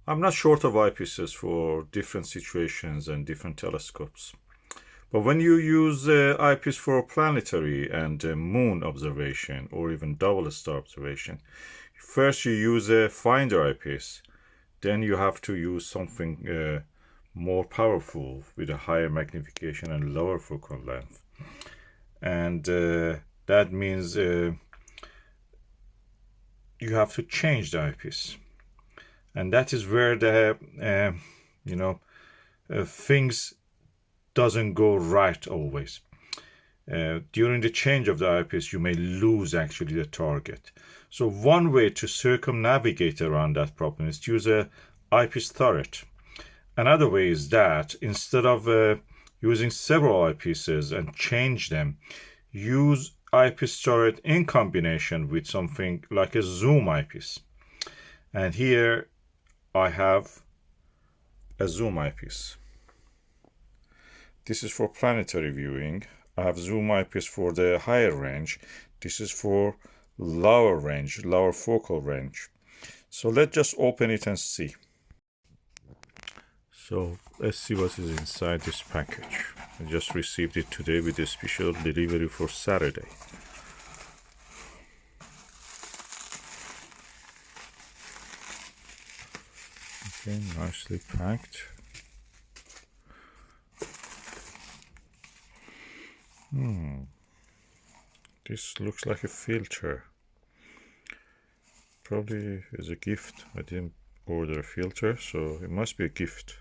I'm not short of eyepieces for different situations and different telescopes. But when you use eyepiece for planetary and moon observation or even double star observation, first you use a finder eyepiece, then you have to use something more powerful with a higher magnification and lower focal length. And that means you have to change the eyepiece. And that is where the, things doesn't go right always. During the change of the eyepiece, you may lose actually the target. So one way to circumnavigate around that problem is to use a eyepiece turret. Another way is that instead of using several eyepieces and change them, use eyepiece turret in combination with something like a zoom eyepiece. And here I have a zoom eyepiece. This is for planetary viewing. I have zoom eyepiece for the higher range. This is for lower range, lower focal range. So let's just open it and see. So let's see what is inside this package. I just received it today with a special delivery for Saturday. Okay, nicely packed. This looks like a filter. Probably is a gift. I didn't order a filter, so it must be a gift.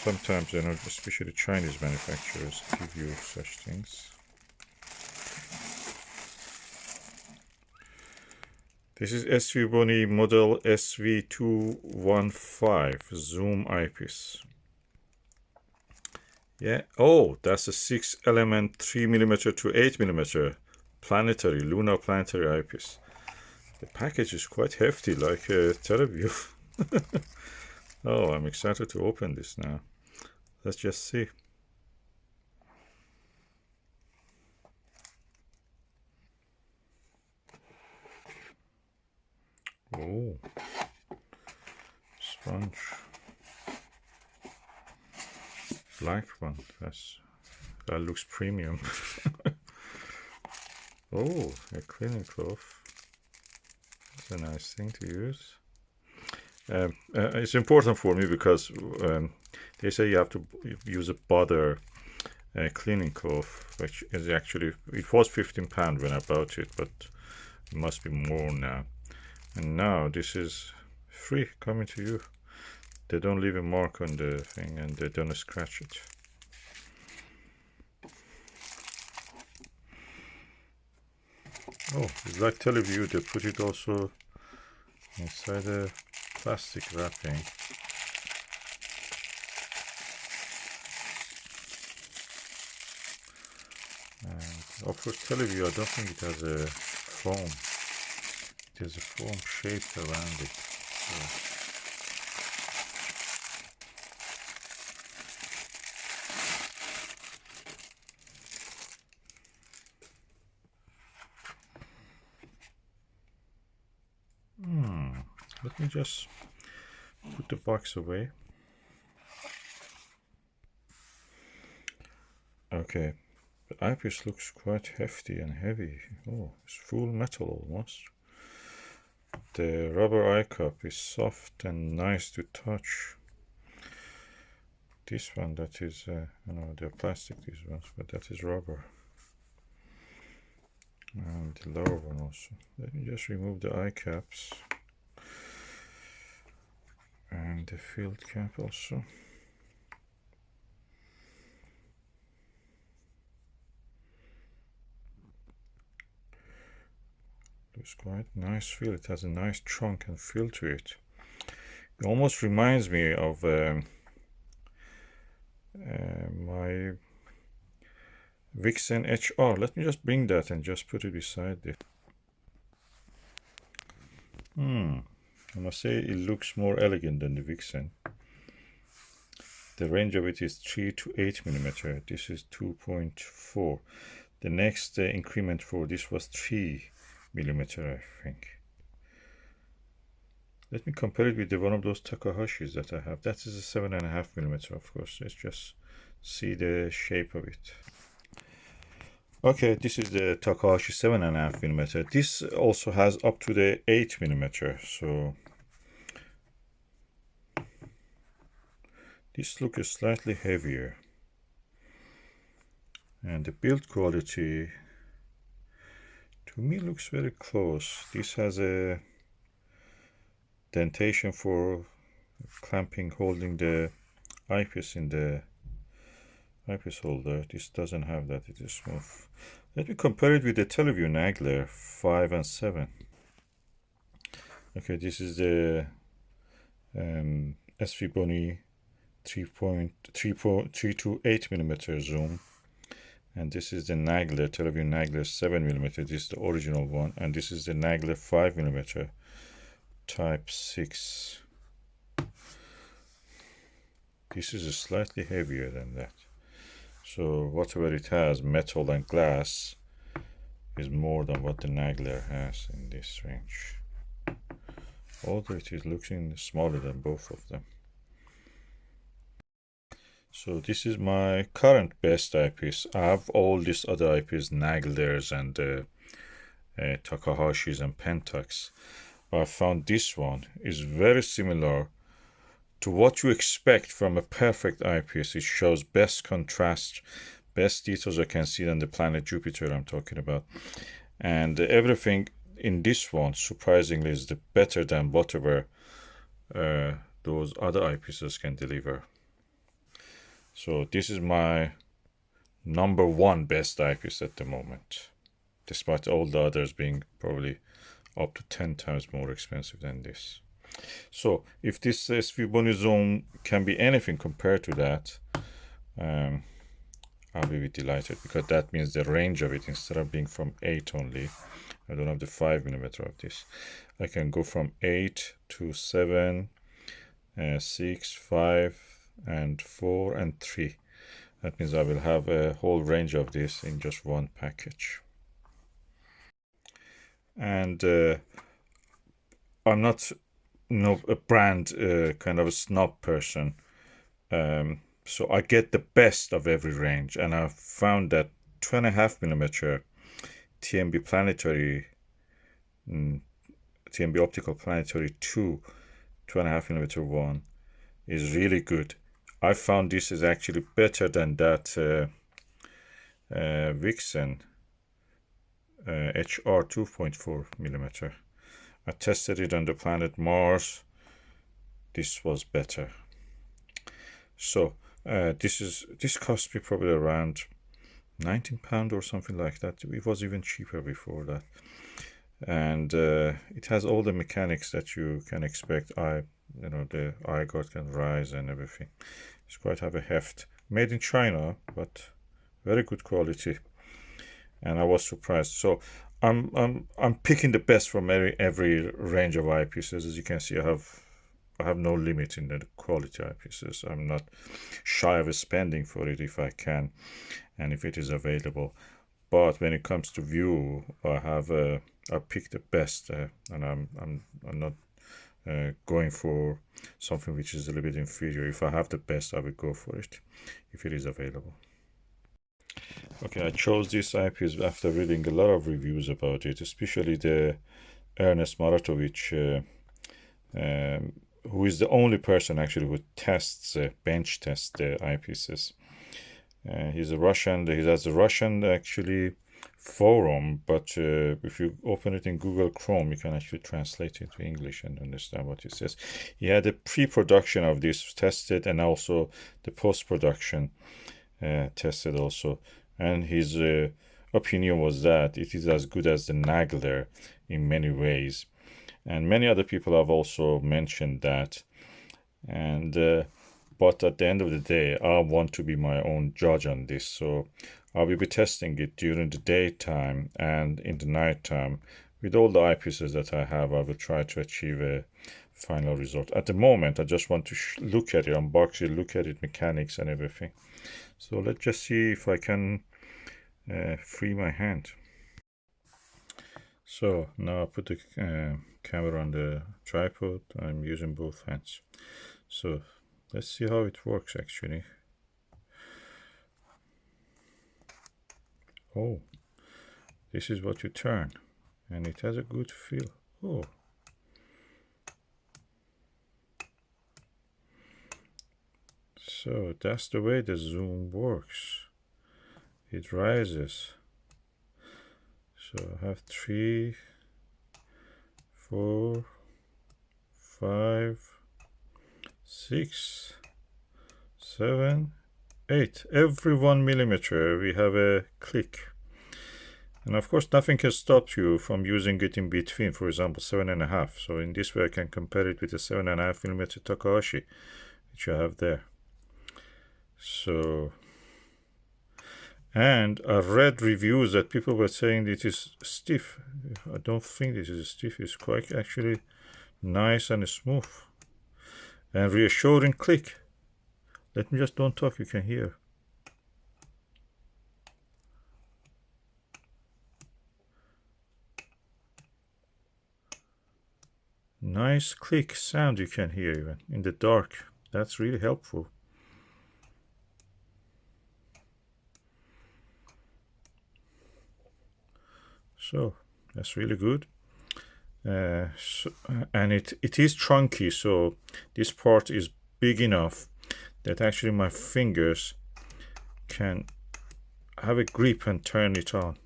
Sometimes, especially Chinese manufacturers give you such things. This is SVBONY model SV215 Zoom Eyepiece. Yeah. Oh, that's a 6-element 3mm to 8mm planetary, lunar planetary eyepiece. The package is quite hefty, like a teleview. Oh, I'm excited to open this now. Let's just see. Oh, sponge. Black one. That looks premium. Oh, a cleaning cloth. That's a nice thing to use. It's important for me because they say you have to use a butter cleaning cloth, which is actually, it was £15 when I bought it, but it must be more now. And now this is free coming to you. They don't leave a mark on the thing and they don't scratch it. Oh, it's like teleview. They put it also inside a plastic wrapping. And of course, teleview, I don't think it has a foam. It has a foam shaped around it. So let me just put the box away. Okay, the eyepiece looks quite hefty and heavy. Oh, it's full metal almost. The rubber eye cup is soft and nice to touch. This one, that is, they're plastic, these ones, but that is rubber. And the lower one also. Let me just remove the eye caps. And the field cap also. Looks quite nice feel. It has a nice trunk and feel to it. It almost reminds me of my Vixen HR. Let me just bring that and just put it beside it. I must say it looks more elegant than the Vixen. The range of it is 3 to 8mm. This is 2.4. The next increment for this was 3mm, I think. Let me compare it with one of those Takahashis that I have. That is a 7.5mm, of course. Let's just see the shape of it. Okay, this is the Takahashi 7.5mm. This also has up to the 8mm, so this looks slightly heavier. And the build quality to me looks very close. This has a dentation for clamping, holding the eyepiece in the eyepiece holder. This doesn't have that, it is smooth. Let me compare it with the Teleview Nagler 5 and 7. Okay, this is the SVBONY 3.328mm zoom, and this is the Nagler, Teleview Nagler 7mm. This is the original one, and this is the Nagler 5mm type 6. This is slightly heavier than that. So whatever it has, metal and glass, is more than what the Nagler has in this range. Although it is looking smaller than both of them. So this is my current best eyepiece. I have all these other eyepieces, Naglers and Takahashis and Pentax. But I found this one is very similar to what you expect from a perfect eyepiece. It shows best contrast, best details I can see on the planet Jupiter I'm talking about. And everything in this one, surprisingly, is better than whatever those other eyepieces can deliver. So this is my #1 best eyepiece at the moment, despite all the others being probably up to 10 times more expensive than this. So if this SVBONY Zoom can be anything compared to that, I'll be delighted, because that means the range of it, instead of being from 8 only, I don't have the 5mm of this, I can go from 8 to 7, 6, 5, and 4 and 3. That means I will have a whole range of this in just one package. And I'm not a brand kind of a snob person, so I get the best of every range, and I found that 2.5mm TMB Planetary, TMB Optical Planetary 2 2.5mm one is really good. I found this is actually better than that Vixen HR 2.4mm. I tested it on the planet Mars. This was better. So this cost me probably around £19 or something like that. It was even cheaper before that. And it has all the mechanics that you can expect. The eye guard can rise and everything. It's quite have a heft. Made in China, but very good quality. And I was surprised. So I'm picking the best from every range of eyepieces. As you can see, I have no limit in the quality eyepieces. I'm not shy of spending for it if I can, and if it is available. But when it comes to view, I pick the best, and I'm not going for something which is a little bit inferior. If I have the best, I will go for it if it is available. Okay, I chose this eyepiece after reading a lot of reviews about it, especially the Ernest Maratovitch, who is the only person actually who tests, bench tests the eyepieces. He's a Russian. He has a Russian actually forum, but if you open it in Google Chrome, you can actually translate it to English and understand what it says. He had a pre-production of this tested, and also the post-production tested also. And his opinion was that it is as good as the Nagler in many ways. And many other people have also mentioned that. And but at the end of the day, I want to be my own judge on this. So I will be testing it during the daytime and in the nighttime. With all the eyepieces that I have, I will try to achieve a final result. At the moment, I just want to look at it, unbox it, look at it, mechanics and everything. So let's just see if I can free my hand. So now I put the camera on the tripod. I'm using both hands. So let's see how it works actually. Oh, this is what you turn, and it has a good feel. Oh. So that's the way the zoom works. It rises. So I have 3, 4, 5, 6, 7, 8. Every 1 millimeter we have a click. And of course nothing can stop you from using it in between, for example 7.5. So in this way I can compare it with the 7.5 millimeter Takahashi which I have there. So, and I read reviews that people were saying it is stiff. I don't think this is stiff. It's quite actually nice and smooth and reassuring click. Let me just don't talk, you can hear. Nice click sound you can hear even in the dark. That's really helpful. So that's really good. And it is chunky, so this part is big enough that actually my fingers can have a grip and turn it on.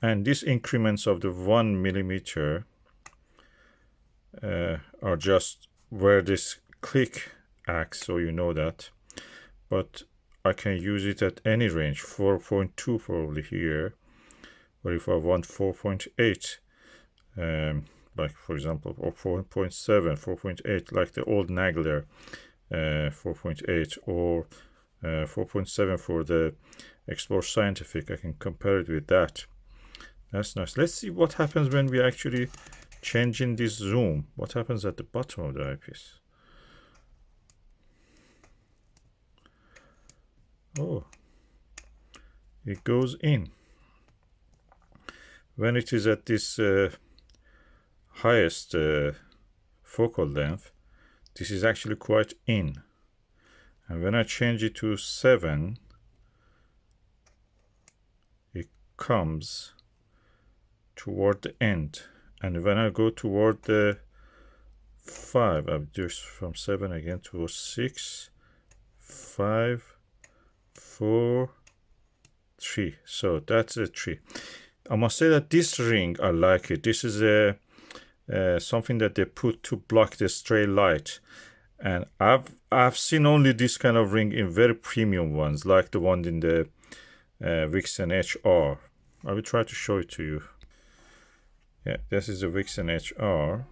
And these increments of the 1 millimeter are just where this click acts, so you know that. But I can use it at any range, 4.2 probably here, or if I want 4.8, like for example, or 4.7, 4.8, like the old Nagler 4.8, or 4.7 for the Explore Scientific. I can compare it with that. That's nice. Let's see what happens when we actually change in this zoom. What happens at the bottom of the eyepiece? Oh, it goes in. When it is at this highest focal length, this is actually quite in. And when I change it to 7, it comes toward the end. And when I go toward the 5, I'm just from 7 again to 6, 5, 4, 3. So that's a 3. I must say that this ring, I like it. This is a something that they put to block the stray light, and I've seen only this kind of ring in very premium ones, like the one in the Vixen HR. I will try to show it to you. Yeah, this is a Vixen HR.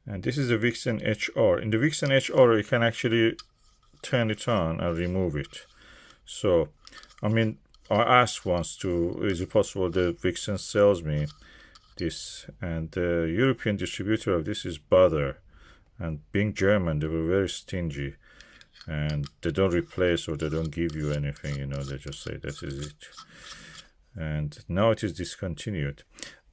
And this is a Vixen HR. In the Vixen HR, you can actually turn it on and remove it. So, I mean, I asked once is it possible the Vixen sells me this? And the European distributor of this is Bother. And being German, they were very stingy. And they don't replace or they don't give you anything, you know, they just say that is it. And now it is discontinued.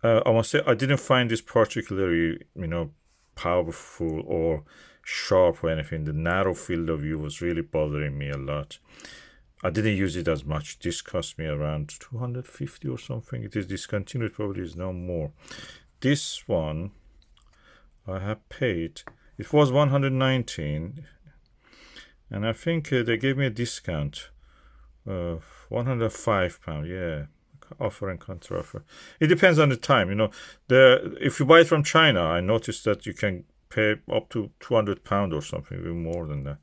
I must say, I didn't find this particularly, you know, powerful or sharp or anything. The narrow field of view was really bothering me a lot. I didn't use it as much. This cost me around 250 or something. It is discontinued, probably is no more. This one I have paid, it was 119, and I think they gave me a discount of £105. Yeah, offer and counter offer. It depends on the time, you know. If you buy it from China, I noticed that you can pay up to £200 or something, even more than that.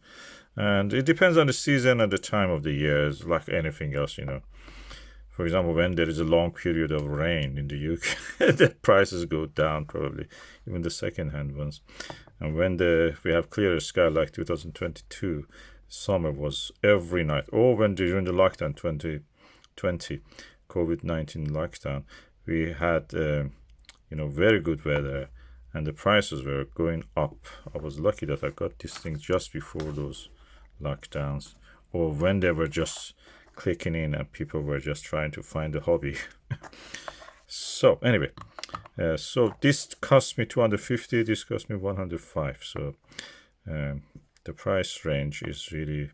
And it depends on the season and the time of the year, it's like anything else, you know. For example, when there is a long period of rain in the UK, the prices go down probably, even the second-hand ones. And when we have clearer sky like 2022, summer was every night. Or when during the lockdown 2020, COVID-19 lockdown, we had you know, very good weather and the prices were going up. I was lucky that I got these things just before those lockdowns, or when they were just clicking in and people were just trying to find a hobby. So anyway, so this cost me 250, this cost me 105. So the price range is really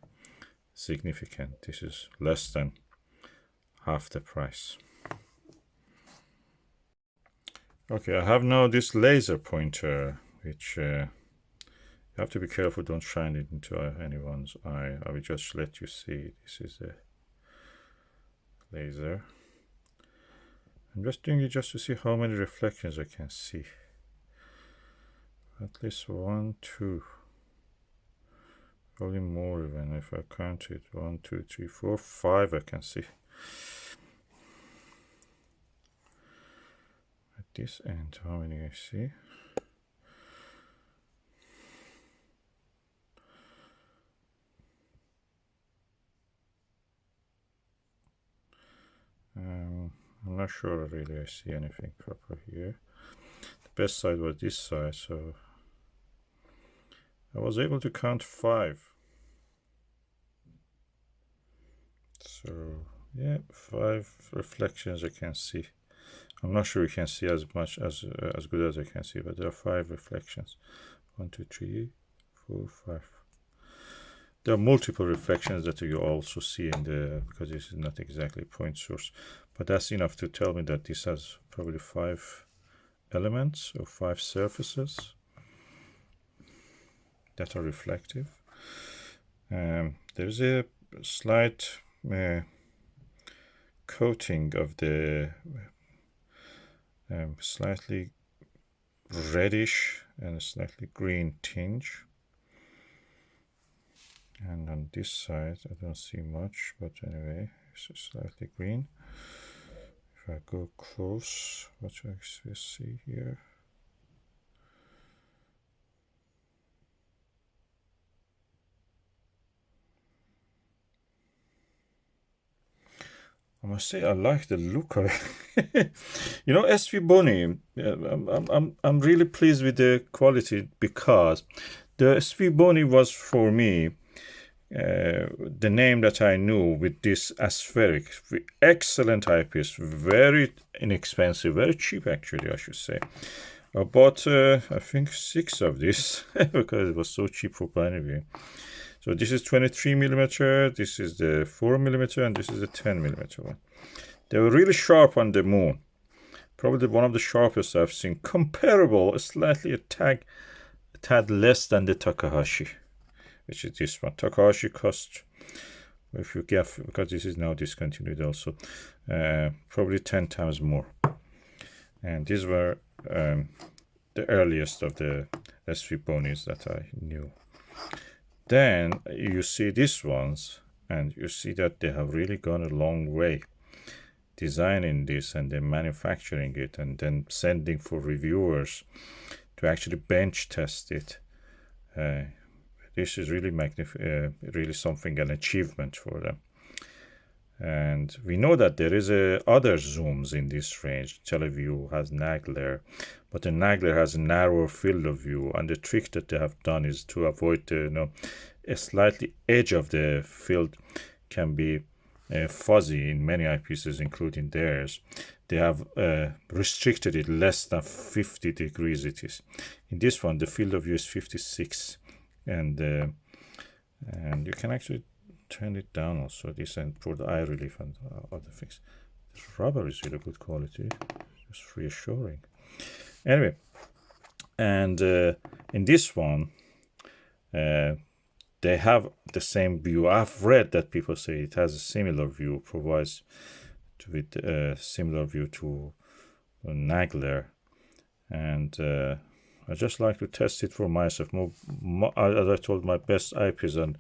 significant. This is less than half the price. Okay, I have now this laser pointer, which you have to be careful, don't shine it into anyone's eye. I will just let you see. This is a laser. I'm just doing it just to see how many reflections I can see. At least 1, 2. Probably more even if I count it. 1, 2, 3, 4, 5 I can see. At this end, how many I see? I'm not sure really I see anything proper here. The best side was this side, so I was able to count 5. So yeah, 5 reflections I can see. I'm not sure you can see as much as good as I can see, but there are 5 reflections. 1, 2, 3, 4, 5. There are multiple reflections that you also see in the, because this is not exactly point source, but that's enough to tell me that this has probably 5 elements or 5 surfaces that are reflective. There's a slight coating of the slightly reddish and slightly green tinge. And on this side, I don't see much, but anyway, it's slightly green. If I go close, what do I actually see here? I must say I like the look of it. You know, SVBONY, I'm really pleased with the quality, because the SVBONY was for me the name that I knew with this aspheric, excellent eyepiece, very inexpensive, very cheap actually, I should say. I bought I think 6 of this because it was so cheap for Planetary. So this is 23mm, this is the 4mm, and this is the 10mm one. They were really sharp on the moon. Probably one of the sharpest I've seen. Comparable, slightly a tad less than the Takahashi, which is this one. Takahashi cost, if you get, because this is now discontinued also, probably 10 times more. And these were the earliest of the SVBONYs that I knew. Then you see these ones, and you see that they have really gone a long way designing this and then manufacturing it and then sending for reviewers to actually bench test it. This is really really something, an achievement for them. And we know that there is other zooms in this range. Teleview has Nagler, but the Nagler has a narrower field of view, and the trick that they have done is to avoid the, a slightly edge of the field can be fuzzy in many eyepieces, including theirs. They have restricted it less than 50 degrees it is. In this one, the field of view is 56, and you can actually turn it down also, this, and for the eye relief and other things. This rubber is really good quality, just reassuring. Anyway, and in this one, they have the same view. I've read that people say it has a similar view, provides with a similar view to Nagler, and I just like to test it for myself. As I told, my best eyepiece, and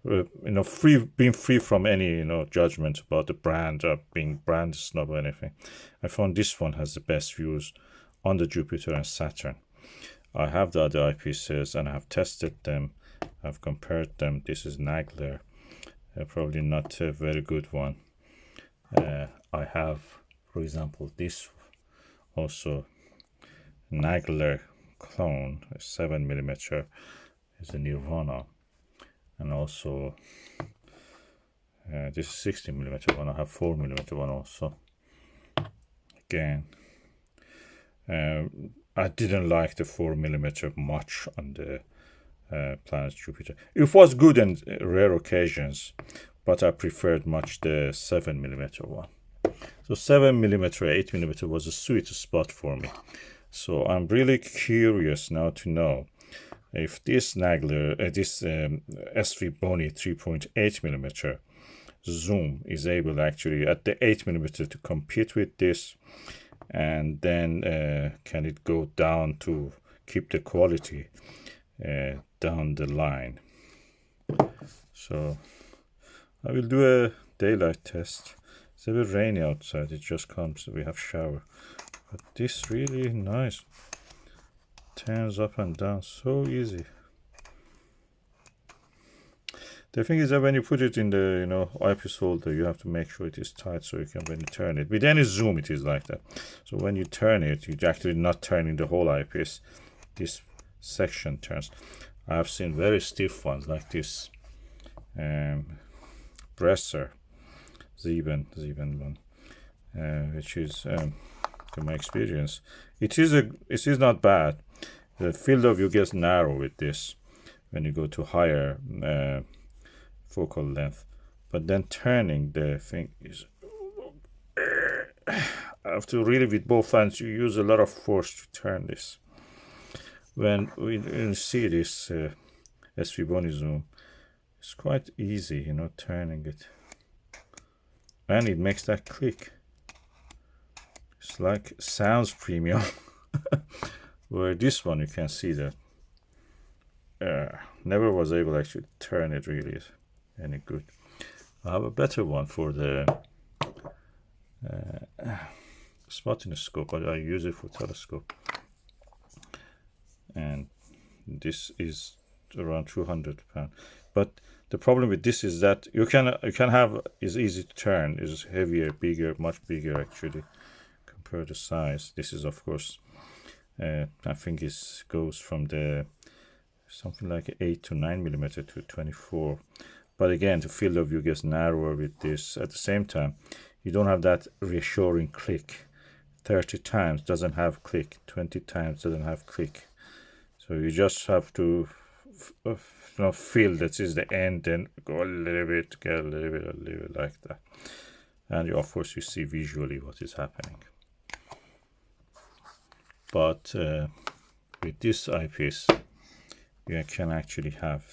being free from any judgment about the brand or being brand snob or anything. I found this one has the best views on the Jupiter and Saturn. I have the other eyepieces and I have tested them. I've compared them. This is Nagler, probably not a very good one. I have, for example, this also Nagler clone, a 7mm, is a Nirvana, and also This is 16mm one. I have 4mm one also. Again, I didn't like the 4mm much on the planet Jupiter. It was good in rare occasions, but I preferred much the 7mm one. So 7mm, 8mm was a sweet spot for me. So I'm really curious now to know if this SVBONY 3.8mm zoom is able actually at the 8mm to compete with this, and then can it go down to keep the quality down the line. So I will do a daylight test. It's a bit rainy outside, it just comes, we have shower, but this really nice, turns up and down so easy. The thing is that when you put it in the eyepiece holder, you have to make sure it is tight so you can, when you turn it, with any zoom it is like that. So when you turn it, you're actually not turning the whole eyepiece, this section turns. I've seen very stiff ones like this Bresser Zeven one, which is to my experience, it is not bad. The field of view gets narrow with this when you go to higher focal length, but then turning the thing is I have to really, with both hands, you use a lot of force to turn this. When we see this SVBONY zoom, it's quite easy, turning it, and it makes that click. It's like sounds premium. Where this one you can see that never was able to actually turn it really any good. I have a better one for the spotting scope, but I use it for telescope, and this is around 200 pounds. But the problem with this is that you can have is easy to turn, is heavier, bigger, much bigger actually compared to size. This is of course I think it goes from the something like 8 to 9mm to 24. But again, the field of view gets narrower with this. At the same time, you don't have that reassuring click. 30 times doesn't have click, 20 times doesn't have click. So you just have to feel that is the end, and go a little bit, get a little bit like that. And of course you see visually what is happening. But with this eyepiece, you can actually have,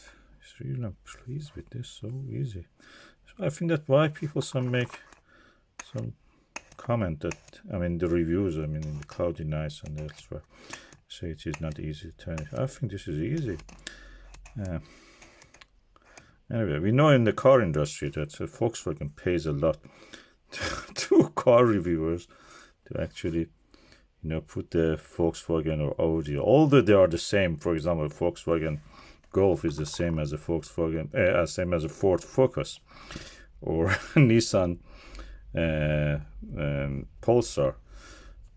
it's really, I'm pleased with this, so easy. So I think that why people make some comment that, the reviews, in the Cloudy Nights and elsewhere, say it is not easy to turn it. I think this is easy. Anyway, we know in the car industry that Volkswagen pays a lot to car reviewers to actually put the Volkswagen or Audi, although they are the same. For example, Volkswagen Golf is the same as a Volkswagen, same as a Ford Focus, or Nissan Pulsar.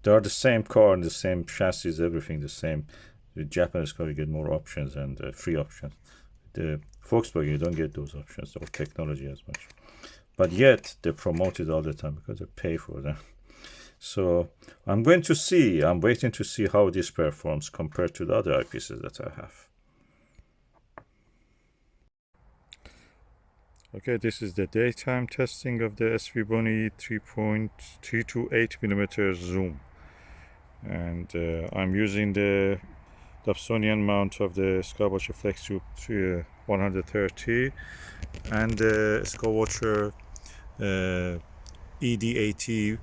They are the same car and the same chassis, everything the same. The Japanese car, you get more options and free options. The Volkswagen, you don't get those options or technology as much. But yet, they promote it all the time because they pay for them. So I'm waiting to see how this performs compared to the other eyepieces that I have. Okay, this is the daytime testing of the SVBONY 3.328mm zoom. And I'm using the Dobsonian mount of the Skywatcher Flextube 130 and the Skywatcher ED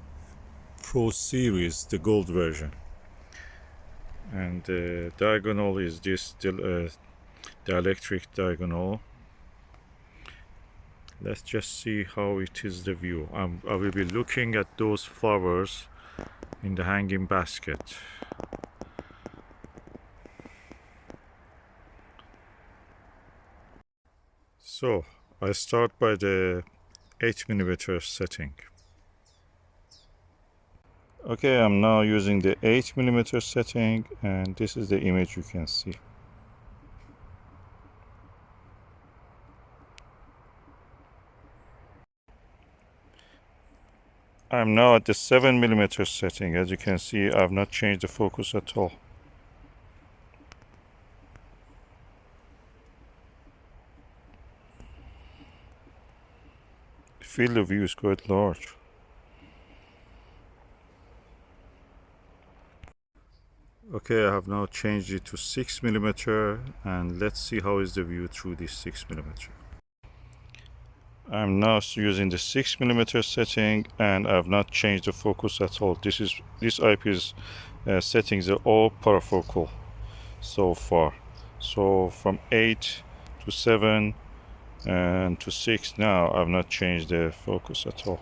Pro Series, the gold version. And the diagonal is this dielectric diagonal. Let's just see how it is the view. I will be looking at those flowers in the hanging basket. So I start by the 8mm setting. Okay, I'm now using the 8mm setting, and this is the image you can see. I'm now at the 7mm setting. As you can see, I've not changed the focus at all. The field of view is quite large. Okay, I have now changed it to 6mm, and let's see how is the view through this 6mm. I'm now using the 6mm setting, and I've not changed the focus at all. This eyepiece settings are all parafocal so far. So from 8 to 7 and to 6 now, I've not changed the focus at all.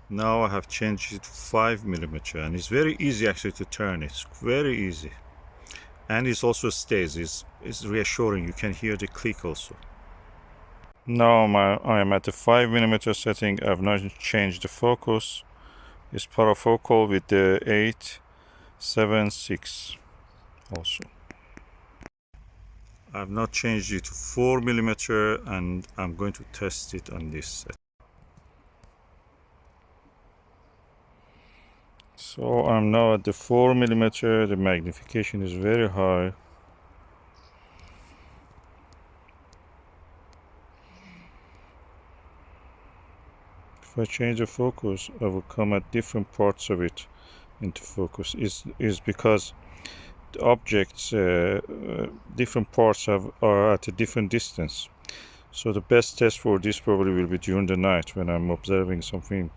Now I have changed it to 5mm, and it's very easy actually to turn it. It's very easy, and it also stays. It's reassuring. You can hear the click also. Now I am at the 5mm setting. I've not changed the focus. It's parafocal with the 8, 7, 6 also. I've not changed it to 4mm, and I'm going to test it on this set. So I'm now at the 4mm. The magnification is very high. If I change the focus, I will come at different parts of it into focus. Is because the objects, different parts are at a different distance. So the best test for this probably will be during the night when I'm observing something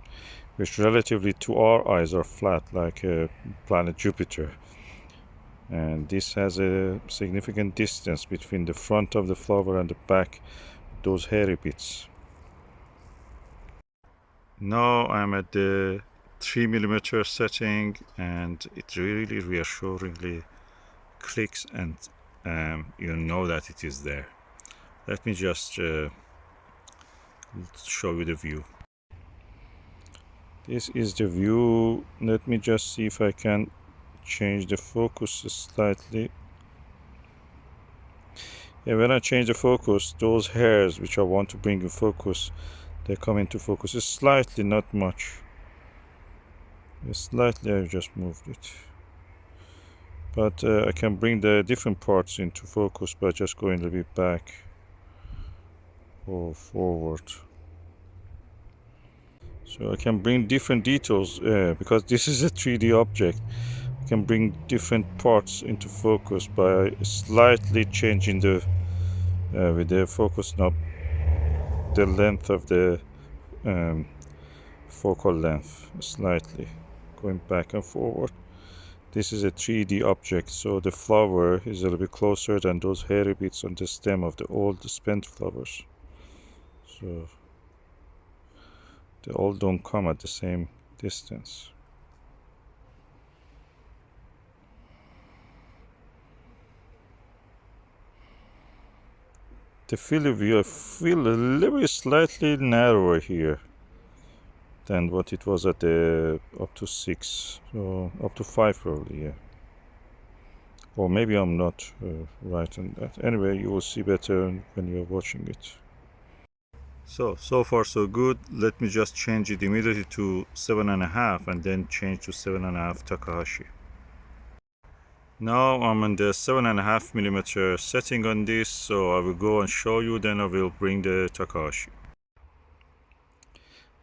which relatively to our eyes are flat, like planet Jupiter. And this has a significant distance between the front of the flower and the back, those hairy bits. Now I'm at the 3mm setting, and it really reassuringly clicks, and you know that it is there. Let me just show you the view. This is the view. Let me just see if I can change the focus slightly. Yeah, when I change the focus, those hairs which I want to bring in focus, they come into focus. It's slightly, not much. Slightly, I just moved it. But I can bring the different parts into focus by just going a little bit back or forward. So I can bring different details because this is a 3D object. I can bring different parts into focus by slightly changing the with the focus knob, the length of the focal length, slightly going back and forward. This is a 3D object, so the flower is a little bit closer than those hairy bits on the stem of the old spent flowers. So they all don't come at the same distance. The field of view, I feel a little bit slightly narrower here than what it was at the up to 6, so up to 5 probably, yeah. Or maybe I'm not right on that. Anyway, you will see better when you're watching it. So far so good. Let me just change it immediately to 7.5 and then change to 7.5 Takahashi. Now I'm on the 7.5mm setting on this, so I will go and show you, then I will bring the Takahashi.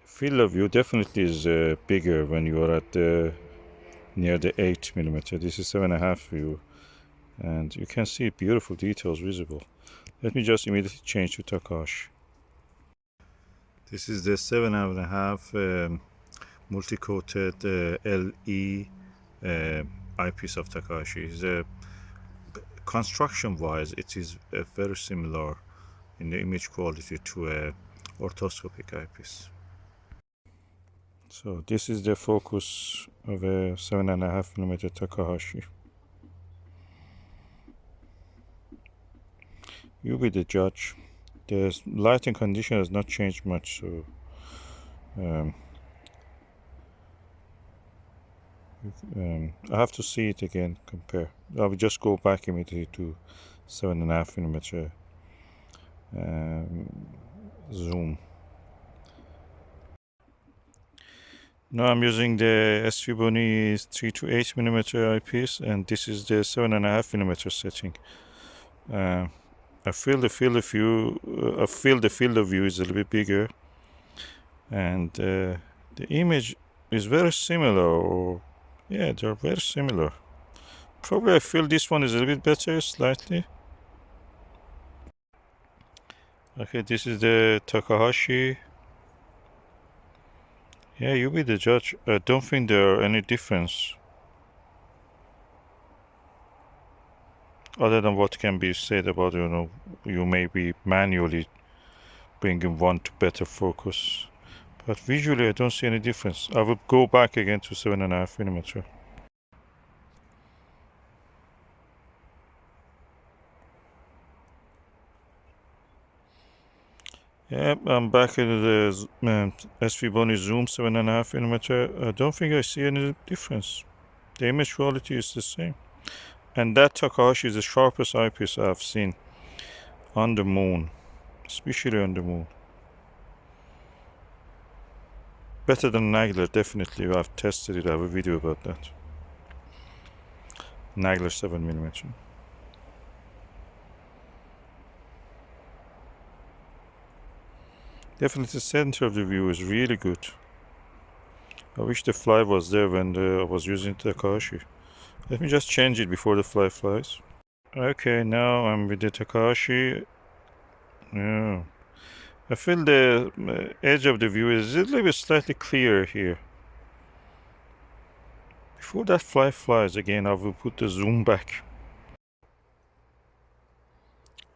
Field of view definitely is bigger when you are at the near the 8mm. This is 7.5 view, and you can see beautiful details visible. Let me just immediately change to Takahashi. This is the 7.5 multi-coated LE eyepiece of Takahashi. Construction-wise, it is very similar in the image quality to a orthoscopic eyepiece. So this is the focus of a 7.5mm Takahashi. You be the judge. The lighting condition has not changed much, so I have to see it again, compare. I will just go back immediately to 7.5mm zoom. Now I'm using the SVBONY 3 to 8mm eyepiece, and this is the 7.5mm setting. I feel the field of view. I feel the field of view is a little bit bigger, and the image is very similar. Or yeah, they're very similar. Probably I feel this one is a little bit better, slightly. Okay, this is the Takahashi. Yeah, you be the judge. I don't think there are any difference other than what can be said about, you may be manually bringing one to better focus. But visually, I don't see any difference. I would go back again to 7.5mm. Yep, I'm back in the SVBONY Zoom 7.5mm. I don't think I see any difference. The image quality is the same. And that Takahashi is the sharpest eyepiece I've seen on the moon, especially on the moon. Better than Nagler, definitely. I've tested it. I have a video about that. Nagler 7mm. Definitely the center of the view is really good. I wish the fly was there when I was using Takahashi. Let me just change it before the fly flies. Okay, now I'm with the Takahashi. Yeah. I feel the edge of the view is a little bit slightly clearer here. Before that fly flies again, I will put the zoom back.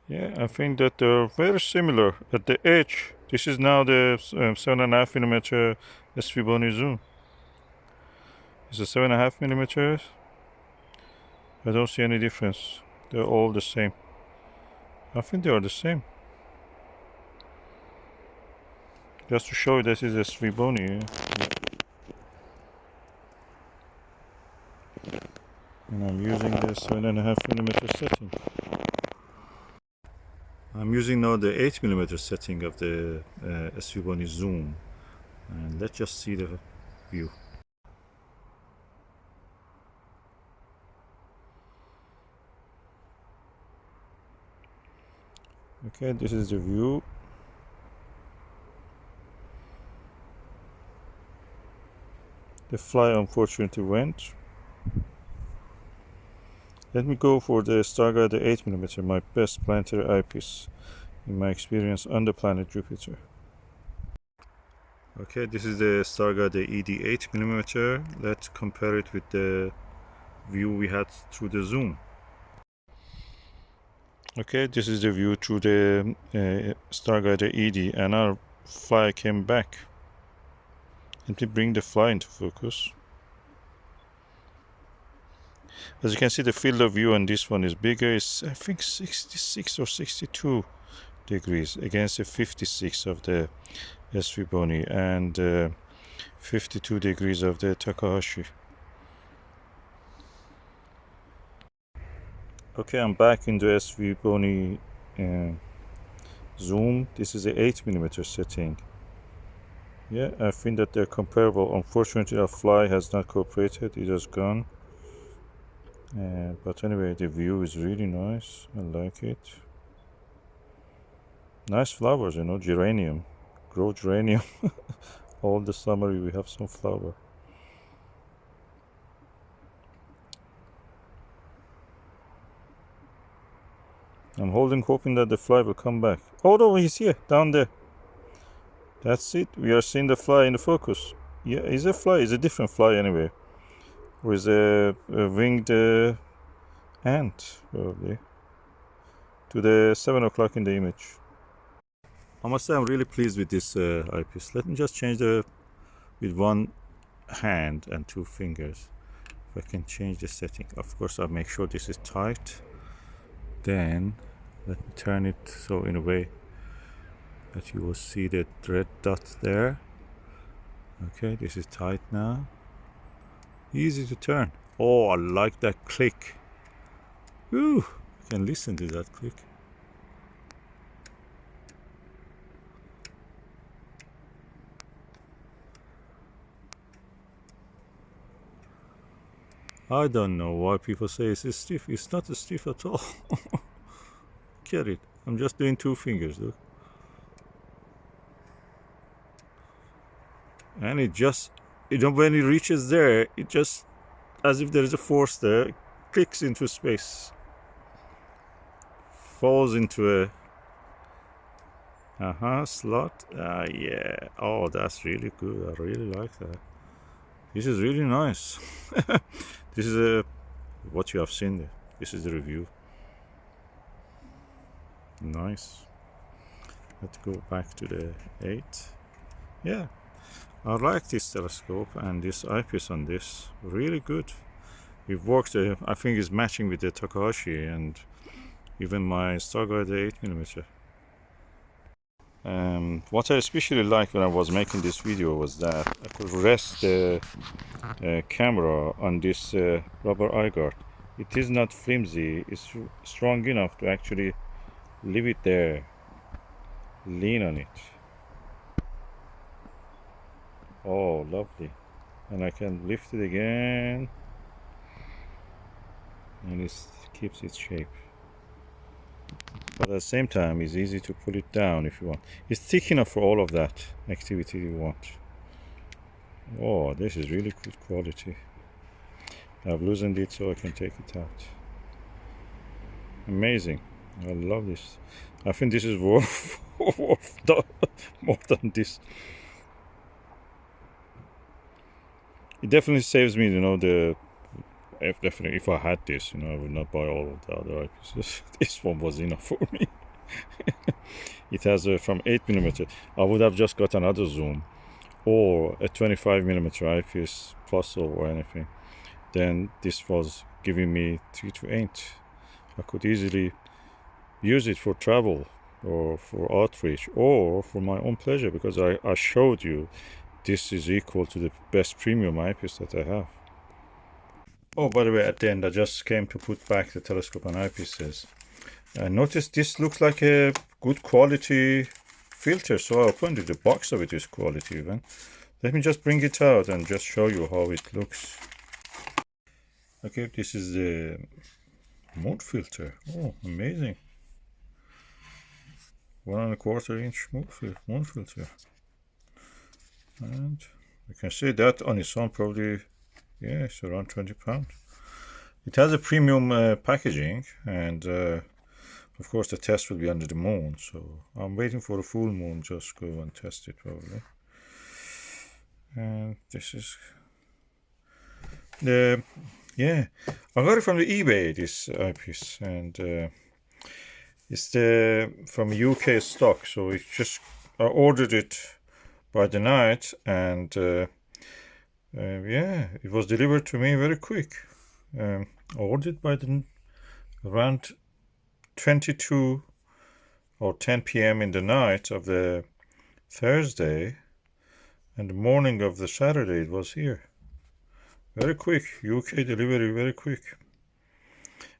Yeah, I think that they're very similar at the edge. This is now the 7.5mm SVBONY zoom. It's a 7.5mm. I don't see any difference. They're all the same. I think they are the same. Just to show you this is a SVBONY. And I'm using the 7.5mm setting. I'm using now the 8mm setting of the SVBONY zoom. And let's just see the view. Okay, this is the view. The fly unfortunately went. Let me go for the Starguider 8mm, my best planetary eyepiece in my experience on the planet Jupiter. Okay, this is the Starguider ED 8mm. Let's compare it with the view we had through the zoom. Okay, this is the view through the Starguider ED, and our fly came back. Let me bring the fly into focus. As you can see, the field of view on this one is bigger. It's, I think, 66 or 62 degrees against the 56 of the SVBONY and 52 degrees of the Takahashi. Okay, I'm back in the SVBONY zoom. This is a 8mm setting. Yeah, I think that they're comparable. Unfortunately, our fly has not cooperated. It has gone. But anyway, the view is really nice. I like it. Nice flowers, geranium. Grow geranium. All the summer we have some flower. I'm hoping that the fly will come back. Oh no, he's here, down there. That's it. We are seeing the fly in the focus. Yeah, it's a fly. It's a different fly anyway. With a winged ant, probably. To the 7 o'clock in the image. I must say I'm really pleased with this eyepiece. Let me just change with one hand and two fingers. If I can change the setting. Of course, I'll make sure this is tight. Then let me turn it so in a way that you will see the red dot there. Okay, this is tight now. Easy to turn. Oh, I like that click. Ooh, you can listen to that click. I don't know why people say it's stiff. It's not stiff at all. Get it? I'm just doing 2 fingers, look. And it just, when it reaches there, it just, as if there is a force there, it clicks into space. Falls into a slot. Yeah. Oh, that's really good. I really like that. This is really nice. This is what you have seen there. This is the review. Nice. Let's go back to the 8. Yeah, I like this telescope and this eyepiece on this. Really good. It worked. I think it's matching with the Takahashi and even my Starguider 8mm. What I especially liked when I was making this video was that I could rest the camera on this rubber eye guard. It is not flimsy, it's strong enough to actually leave it there, lean on it. Oh, lovely. And I can lift it again and it keeps its shape. But at the same time, it's easy to pull it down if you want. It's thick enough for all of that activity you want. Oh, this is really good quality. I've loosened it so I can take it out. Amazing. I love this. I think this is worth more than this. It definitely saves me, definitely if I had this, I would not buy all of the other eyepieces. This one was enough for me. It has from 8mm. I would have just got another zoom or a 25mm eyepiece plus or anything. Then this was giving me 3 to 8. I could easily use it for travel or for outreach or for my own pleasure, because I showed you this is equal to the best premium eyepiece that I have. Oh, by the way, at the end I just came to put back the telescope and eyepieces. Notice this looks like a good quality filter, so I opened it. The box of it is quality even. Let me just bring it out and just show you how it looks. Okay, this is the moon filter. Oh, amazing. 1.25 inch moon filter. And you can see that on its own probably, yeah, it's around 20 pounds. It has a premium packaging, and of course the test will be under the moon, so I'm waiting for a full moon, just go and test it probably. And this is the, yeah, I got it from the eBay, this eyepiece, and it's from UK stock, so it's just, I ordered it by the night, and yeah, it was delivered to me very quick. I ordered by around 22 or 10 p.m. in the night of the Thursday, and the morning of the Saturday it was here. Very quick, UK delivery, very quick.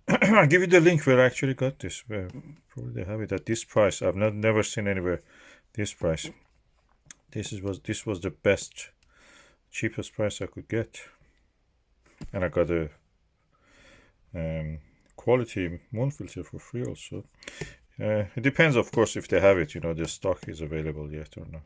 I'll give you the link where I actually got this. Probably they have it at this price. I've never seen anywhere this price. This was the best, cheapest price I could get, and I got a quality moon filter for free also. It depends, of course, if they have it. The stock is available yet or not.